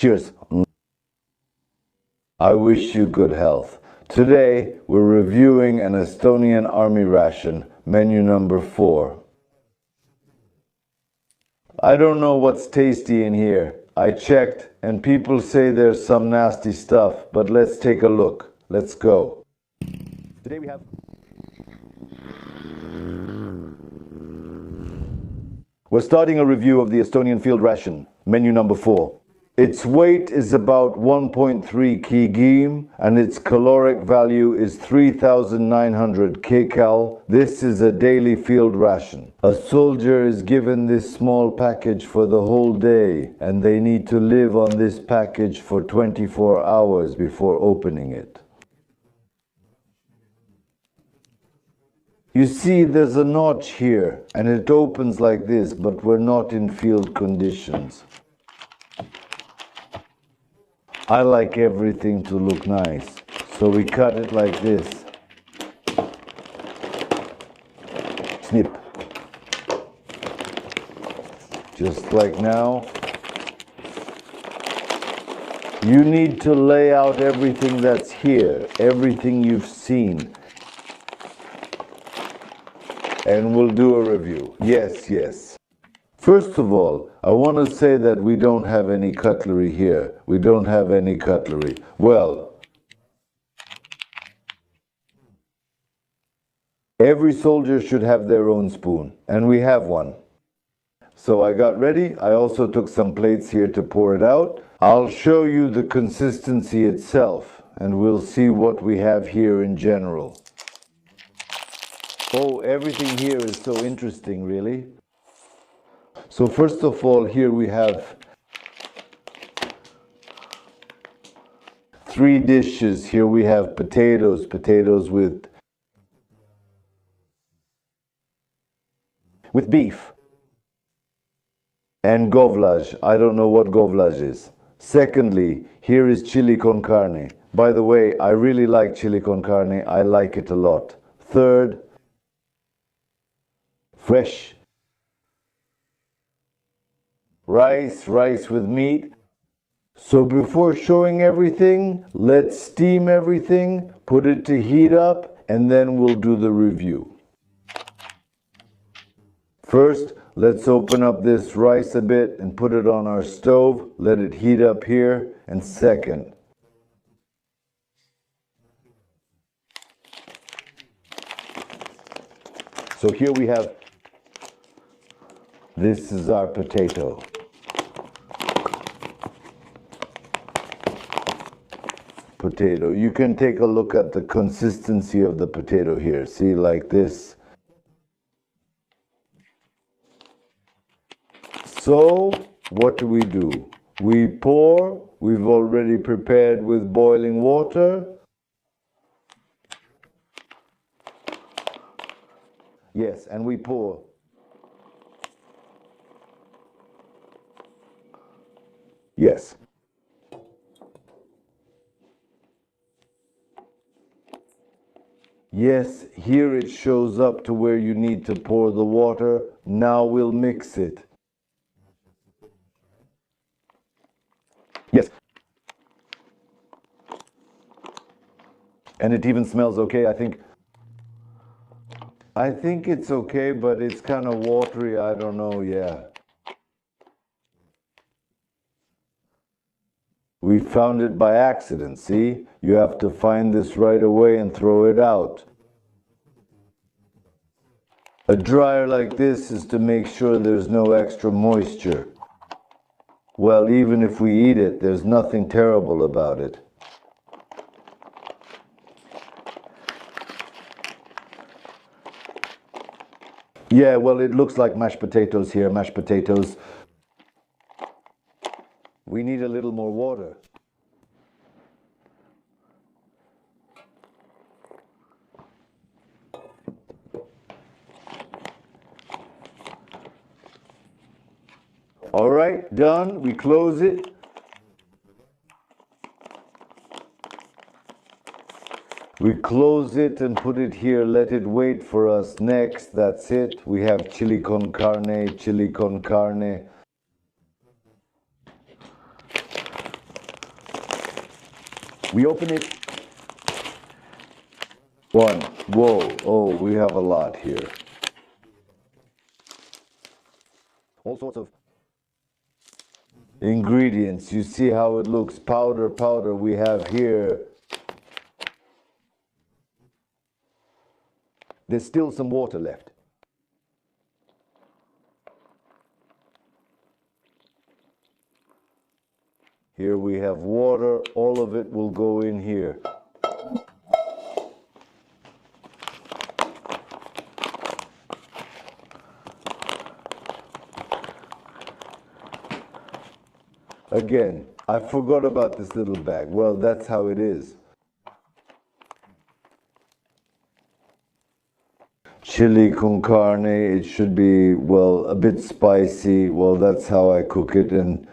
Cheers. I wish you good health. Today, we're reviewing an Estonian army ration, menu number 4. I don't know what's tasty in here. I checked, and people say there's some nasty stuff, but let's take a look. Let's go. Today we have... We're starting a review of the Estonian field ration, menu number 4. Its weight is about 1.3 kg and its caloric value is 3,900 kcal. This is a daily field ration. A soldier is given this small package for the whole day and they need to live on this package for 24 hours before opening it. You see, there's a notch here and it opens like this, but we're not in field conditions. I like everything to look nice, so we cut it like this. Snip. Just like now. You need to lay out everything that's here, everything you've seen. And we'll do a review. Yes. First of all, I want to say that we don't have any cutlery here. We don't have any cutlery. Well, every soldier should have their own spoon, and we have one. So I got ready. I also took some plates here to pour it out. I'll show you the consistency itself, and we'll see what we have here in general. Oh, everything here is so interesting, really. So first of all, here we have 3 dishes. Here we have potatoes with beef. And govlaj. I don't know what govlaj is. Secondly, here is chili con carne. By the way, I really like chili con carne. I like it a lot. Third, fresh rice with meat. So before showing everything, let's steam everything, put it to heat up, and then we'll do the review. First, let's open up this rice a bit and put it on our stove, let it heat up here, and second, so here we have, this is our potato. You can take a look at the consistency of the potato here. See, like this. So, what do? We pour. We've already prepared with boiling water. Yes, and we pour. Yes. Yes, here it shows up to where you need to pour the water. Now we'll mix it. Yes. And it even smells okay, I think. I think it's okay, but it's kind of watery, I don't know, yeah. We found it by accident, see? You have to find this right away and throw it out. A dryer like this is to make sure there's no extra moisture. Well, even if we eat it, there's nothing terrible about it. Yeah, well, it looks like mashed potatoes here, mashed potatoes. We need a little more water. All right, done. We close it. We close it and put it here, let it wait for us. Next, that's it. We have chili con carne, chili con carne. We open it. One. Whoa. Oh, we have a lot here. All sorts of ingredients. You see how it looks. Powder we have here. There's still some water left. Here we have water. All of it will go in here. Again, I forgot about this little bag. Well, that's how it is. Chili con carne, it should be, well, a bit spicy. Well, that's how I cook it. And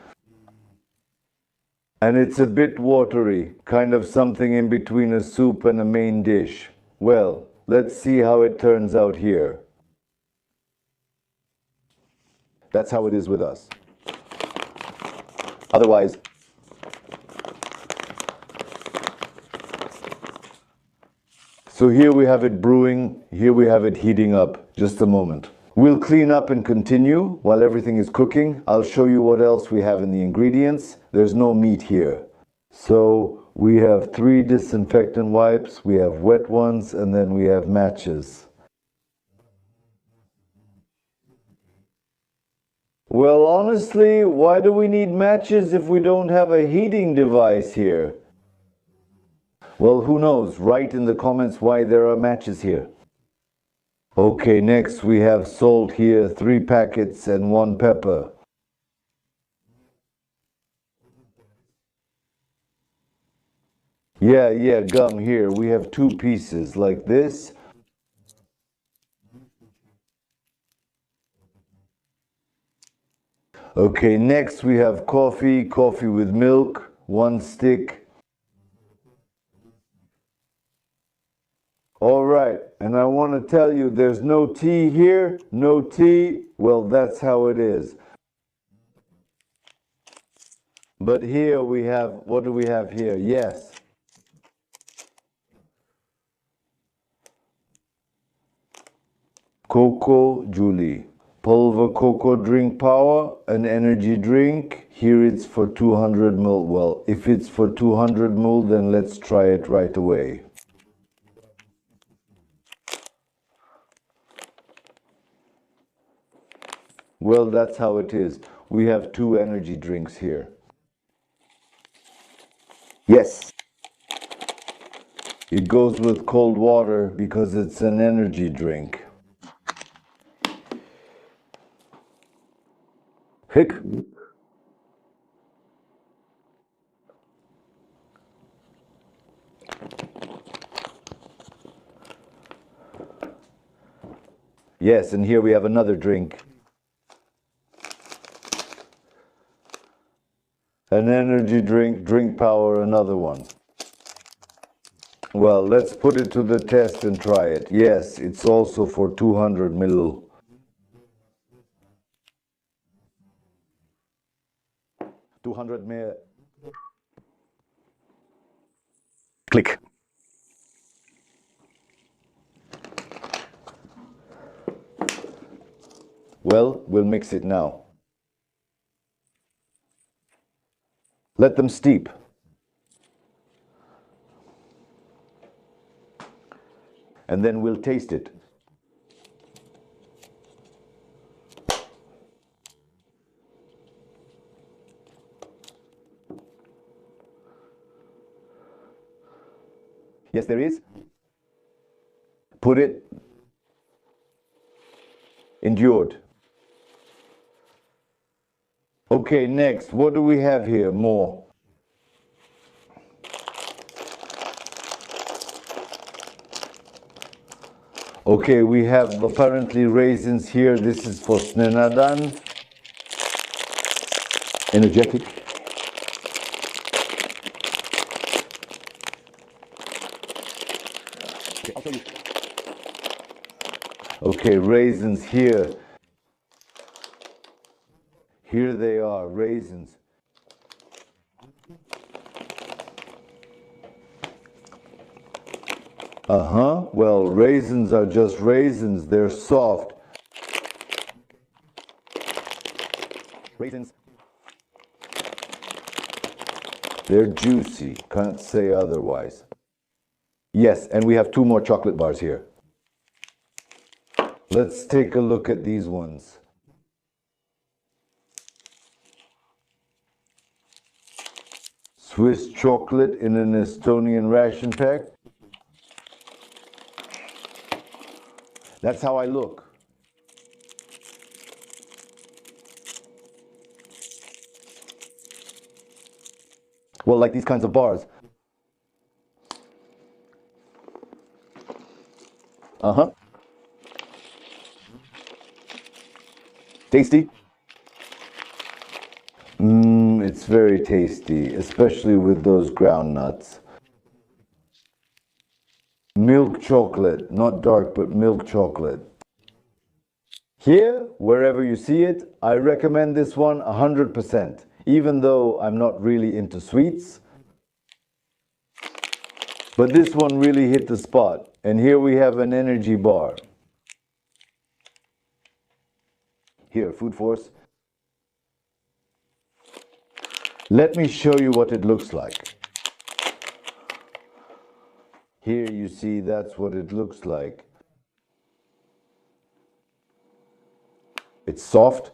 it's a bit watery, kind of something in between a soup and a main dish. Well, let's see how it turns out here. That's how it is with us. Otherwise, so here we have it brewing, here we have it heating up. Just a moment. We'll clean up and continue while everything is cooking. I'll show you what else we have in the ingredients. There's no meat here. So we have 3 disinfectant wipes, we have wet ones, and then we have matches. Well, honestly, why do we need matches if we don't have a heating device here? Well, who knows? Write in the comments why there are matches here. Okay, next we have salt here, 3 packets and 1 pepper. Yeah, gum here. We have 2 pieces like this. Okay, next we have coffee with milk, 1 stick. All right, and I want to tell you there's no tea here, no tea. Well, that's how it is. But here we have, what do we have here? Yes. Cocoa Julie. Pulver cocoa drink power, an energy drink. Here it's for 200 ml. Well, if it's for 200 ml, then let's try it right away. Well, that's how it is. We have 2 energy drinks here. Yes. It goes with cold water because it's an energy drink. Hick. Yes, and here we have another drink. An energy drink, drink power, another one. Well, let's put it to the test and try it. Yes, it's also for 200 ml. 200 ml. Click. Well, we'll mix it now. Let them steep. And then we'll taste it. Yes, there is. Put it. Endured. Okay, next, what do we have here? More. Okay, we have apparently raisins here. This is for Snenadan. Energetic. Okay, I'll show you. Okay, raisins here. Here they are, raisins. Uh-huh. Well, raisins are just raisins. They're soft. Raisins. They're juicy. Can't say otherwise. Yes, and we have 2 more chocolate bars here. Let's take a look at these ones. Swiss chocolate in an Estonian ration pack. That's how I look. Well, like these kinds of bars. Uh-huh. Tasty? It's very tasty, especially with those ground nuts. Milk chocolate, not dark, but milk chocolate. Here, wherever you see it, I recommend this one 100%, even though I'm not really into sweets. But this one really hit the spot. And here we have an energy bar. Here, Food Force. Let me show you what it looks like. Here you see that's what it looks like. It's soft.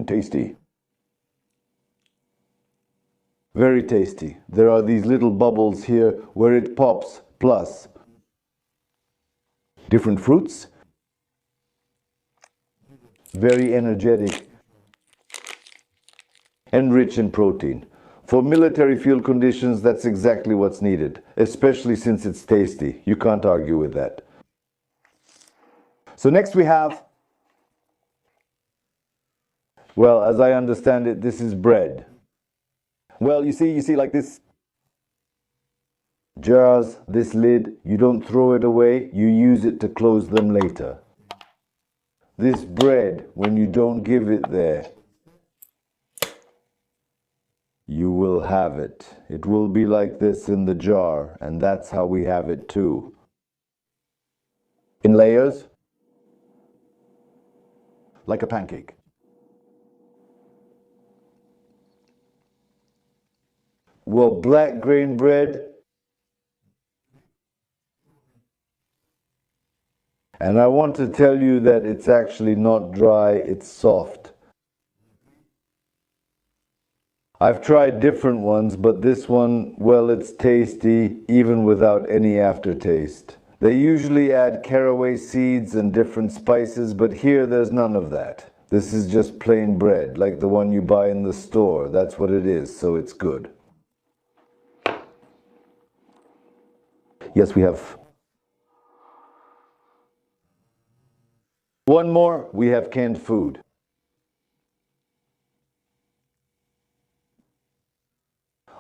Tasty. Very tasty. There are these little bubbles here where it pops, plus different fruits. Very energetic and rich in protein. For military field conditions, that's exactly what's needed, especially since it's tasty. You can't argue with that. So next we have, well, as I understand it, this is bread. Well, you see like this jars, this lid, you don't throw it away, you use it to close them later. This bread, when you don't give it there, you will have it. It will be like this in the jar, and that's how we have it too. In layers, like a pancake. Well, black grain bread, and I want to tell you that it's actually not dry, it's soft. I've tried different ones, but this one, well, it's tasty even without any aftertaste. They usually add caraway seeds and different spices, but here there's none of that. This is just plain bread, like the one you buy in the store. That's what it is, so it's good. Yes, we have one more. We have canned food.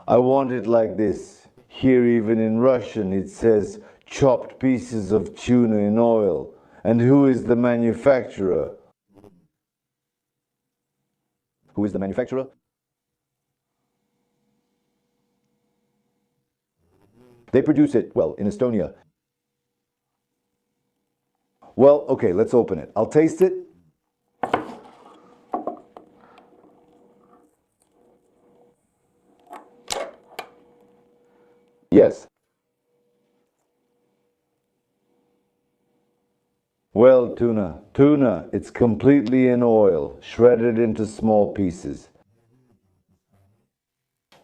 I want it like this. Here, even in Russian, it says chopped pieces of tuna in oil. And who is the manufacturer? Who is the manufacturer? They produce it, well, in Estonia. Well, okay, let's open it. I'll taste it. Yes. Well, tuna, it's completely in oil, shredded into small pieces.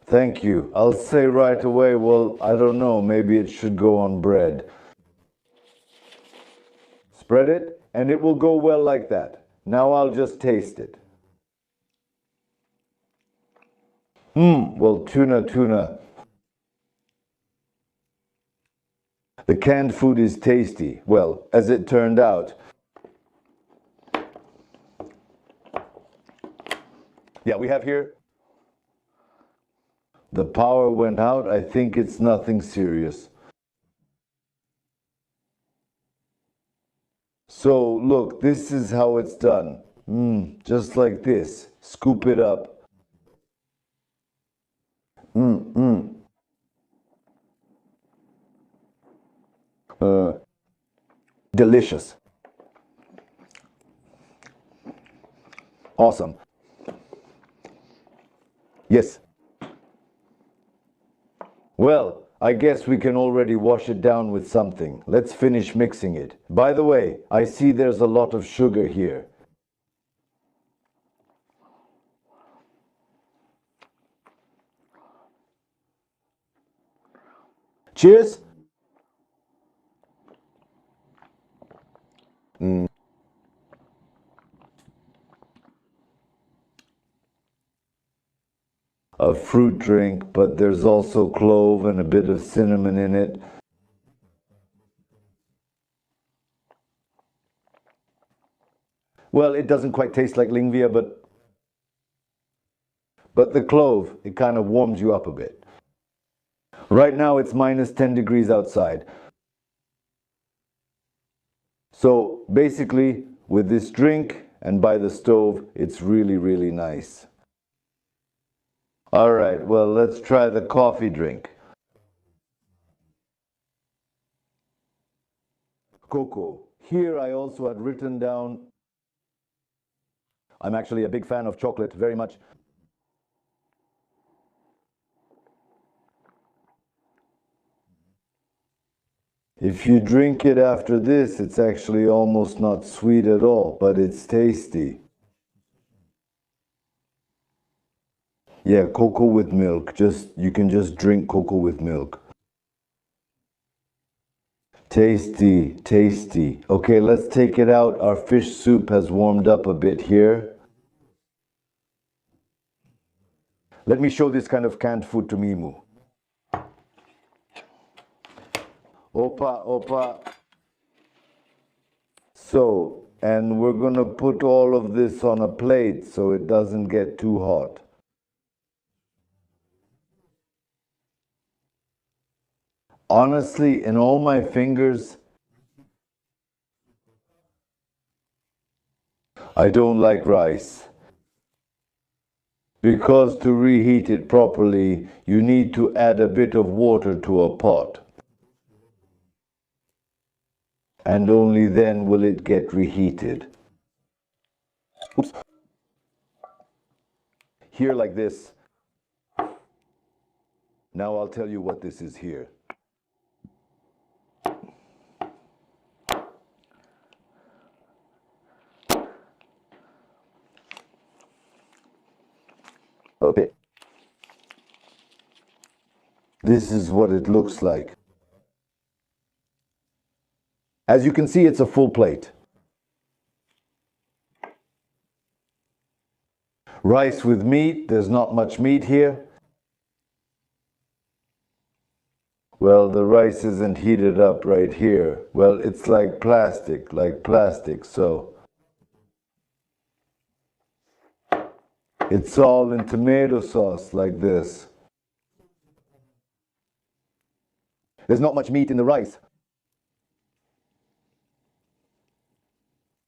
Thank you. I'll say right away, well, I don't know, maybe it should go on bread. Spread it, and it will go well like that. Now I'll just taste it. Well, tuna. The canned food is tasty. Well, as it turned out. Yeah, we have here. The power went out. I think it's nothing serious. So, look, this is how it's done. Just like this. Scoop it up. Delicious. Awesome. Yes. Well, I guess we can already wash it down with something. Let's finish mixing it. By the way, I see there's a lot of sugar here. Cheers. A fruit drink, but there's also clove and a bit of cinnamon in it. Well, it doesn't quite taste like Lingvia, but the clove, it kind of warms you up a bit. Right now it's minus 10 degrees outside. So basically, with this drink and by the stove, it's really, really nice. All right, well, let's try the coffee drink. Cocoa. Here I also had written down, I'm actually a big fan of chocolate, very much. If you drink it after this, it's actually almost not sweet at all, but it's tasty. Yeah, cocoa with milk. You can just drink cocoa with milk. Tasty, tasty. Okay, let's take it out. Our fish soup has warmed up a bit here. Let me show this kind of canned food to Mimu. Opa, opa. So, and we're gonna put all of this on a plate so it doesn't get too hot. Honestly, in all my fingers, I don't like rice. Because to reheat it properly, you need to add a bit of water to a pot. And only then will it get reheated. Oops. Here like this. Now I'll tell you what this is here. Okay. This is what it looks like. As you can see, it's a full plate. Rice with meat, there's not much meat here. Well, the rice isn't heated up right here. Well, it's like plastic, so. It's all in tomato sauce like this. There's not much meat in the rice.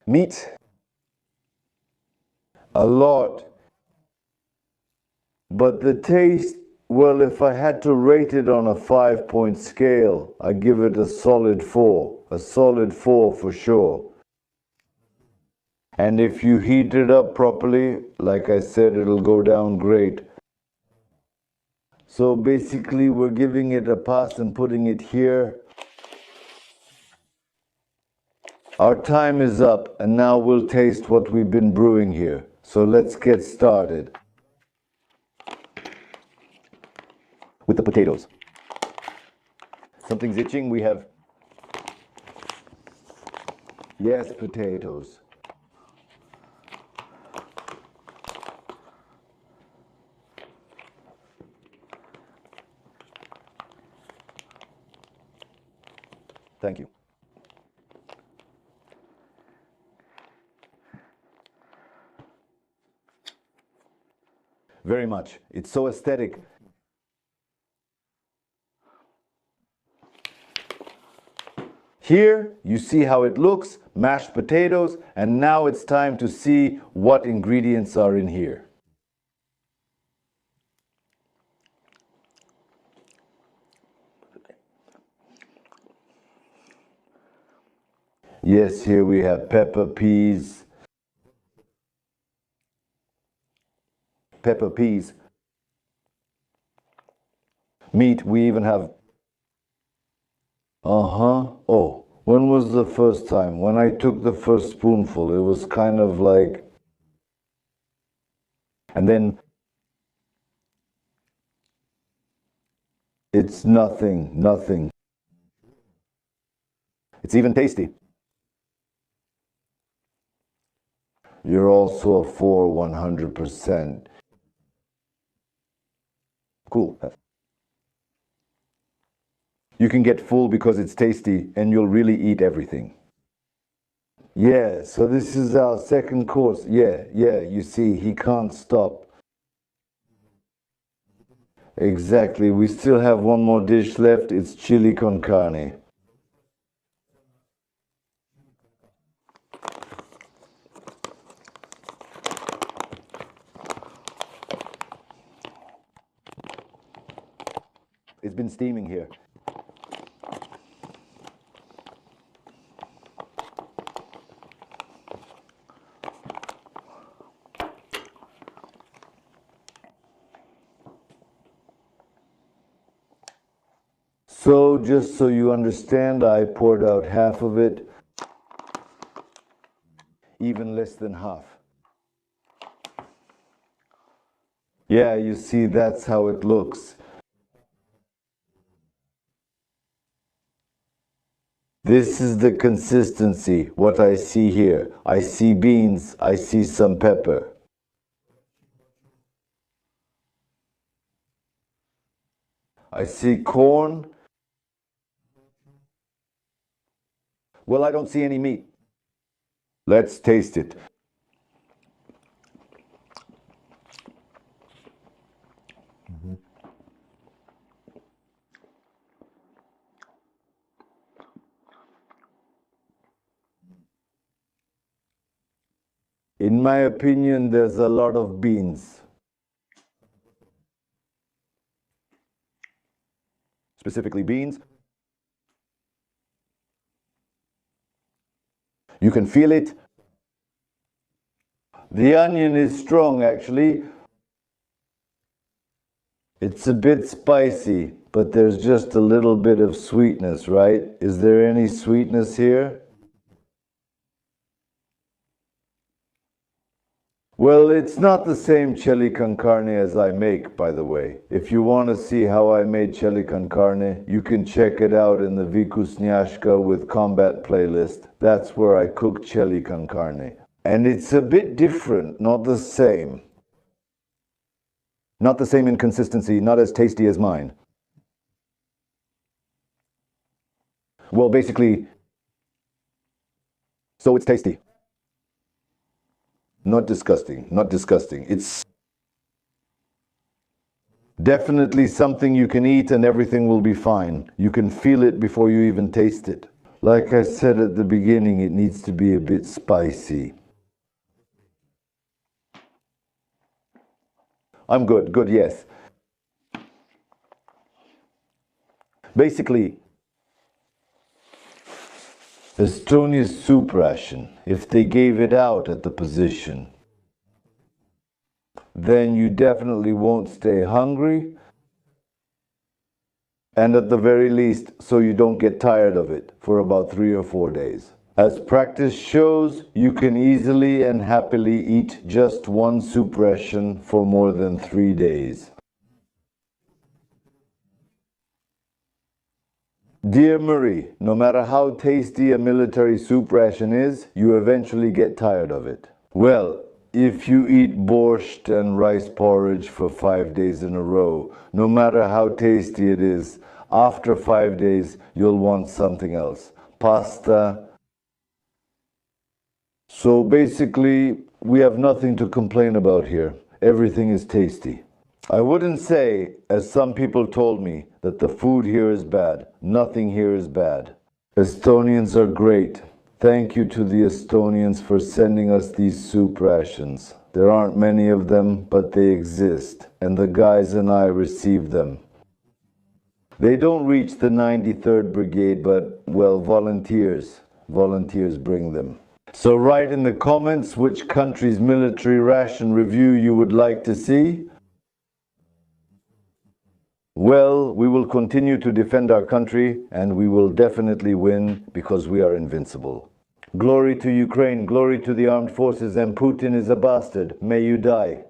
Meat? A lot. But the taste, well, if I had to rate it on a 5-point scale, I give it a solid 4. A solid 4 for sure. And if you heat it up properly, like I said, it'll go down great. So basically, we're giving it a pass and putting it here. Our time is up, and now we'll taste what we've been brewing here. So let's get started with the potatoes. Something's itching. We have, yes, potatoes. Thank you. Very much. It's so aesthetic. Here you see how it looks, mashed potatoes, and now it's time to see what ingredients are in here. Yes, here we have pepper peas. Pepper peas. Meat, we even have... Oh, when was the first time? When I took the first spoonful, it was kind of like... And then... It's nothing. It's even tasty. You're also a 4, 100%. Cool. You can get full because it's tasty and you'll really eat everything. Yeah, so this is our second course. Yeah, you see, he can't stop. Exactly, we still have one more dish left. It's chili con carne. It's been steaming here. So, just so you understand, I poured out half of it, even less than half. Yeah, you see, that's how it looks. This is the consistency, what I see here. I see beans, I see some pepper. I see corn. Well, I don't see any meat. Let's taste it. In my opinion, there's a lot of beans. Specifically beans. You can feel it. The onion is strong, actually. It's a bit spicy, but there's just a little bit of sweetness, right? Is there any sweetness here? Well, it's not the same chili con carne as I make, by the way. If you want to see how I made chili con carne, you can check it out in the Vikusnyashka with Combat playlist. That's where I cook chili con carne. And it's a bit different, not the same. Not the same in consistency, not as tasty as mine. Well, basically, so it's tasty. Not disgusting, not disgusting. It's definitely something you can eat and everything will be fine. You can feel it before you even taste it. Like I said at the beginning, it needs to be a bit spicy. I'm good, yes. Basically, Estonia's soup ration, if they gave it out at the position, then you definitely won't stay hungry, and at the very least, so you don't get tired of it for about 3 or 4 days. As practice shows, you can easily and happily eat just one soup ration for more than 3 days. Dear Marie, no matter how tasty a military soup ration is, you eventually get tired of it. Well, if you eat borscht and rice porridge for 5 days in a row, no matter how tasty it is, after 5 days you'll want something else. Pasta. So basically, we have nothing to complain about here. Everything is tasty. I wouldn't say, as some people told me, that the food here is bad. Nothing here is bad. Estonians are great. Thank you to the Estonians for sending us these soup rations. There aren't many of them, but they exist, and the guys and I received them. They don't reach the 93rd Brigade, but, well, volunteers. volunteers bring them. So write in the comments which country's military ration review you would like to see. Well, we will continue to defend our country, and we will definitely win because we are invincible. Glory to Ukraine, glory to the armed forces, and Putin is a bastard. May you die.